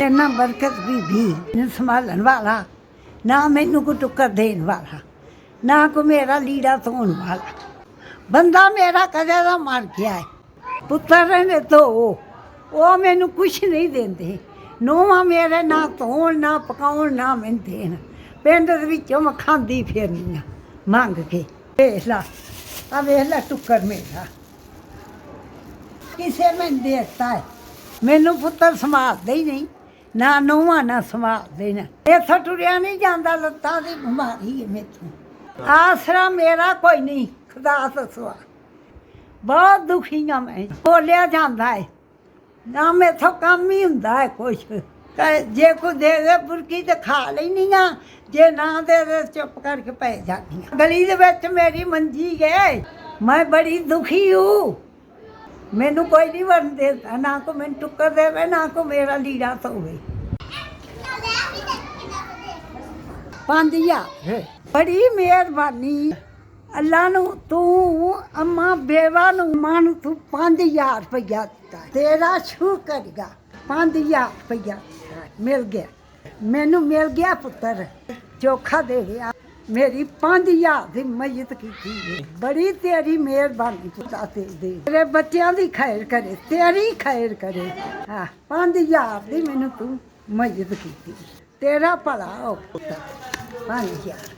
इन्ना बरकत भी संभालन वाला, ना मैनू को टुक्कर देने वाला, ना को मेरा लीड़ा धोने वाला। बंदा मेरा कदे दा मर गया है। पुत्र ने तो वो मैनू कुछ नहीं देंदे। नूहां मेरे ना धोन ना पकाउण ना मैनू देन। पिंड दे विचों मैं खांदी फिरनी आ मंग के। वेख ला आ वेख ला टुक्कर मेरा किसे मैनू देता है। मैनू पुत्र संभालदे ही नहीं, ना नूहां ना संभालदे ने। इत्थों टुरिया नहीं जांदा, लत्तां दी बीमारी है मैथों। आसरा मेरा कोई नहीं, खुदा दसवा बहुत दुखी हाँ मैं। बोलिया जाता है ना, मेथों काम ही हुंदा है कुछ। जे कोई दे दे बुरकी तो खा लैनी आ, जे ना दे दे चुप करके पै जानी आ। गली दे विच मेरी मंजी है, मैं बड़ी दुखी हूँ। मैनू कोई नहीं वरन देता, ना को मैनू टुक्कर देवे ना को मेरा लीड़ा धोवे। 5000 बड़ी मेहरबानी अल्लाह नू। तू अम्मा बेवा नू मां नू तू 5000 रुपया दिता, तेरा शुक्र गा। 5000 रुपया मिल गया मैनू, मिल गया पुत्र चोखा दे गया। मेरी 5000 की मदद की, बड़ी तेरी मेहरबानी पुता तेरे बच्चों की खैर करे, तेरी खैर करे। हाँ 5000 की मैनू तू मदद की, तेरा भला हो पुत्र। 5000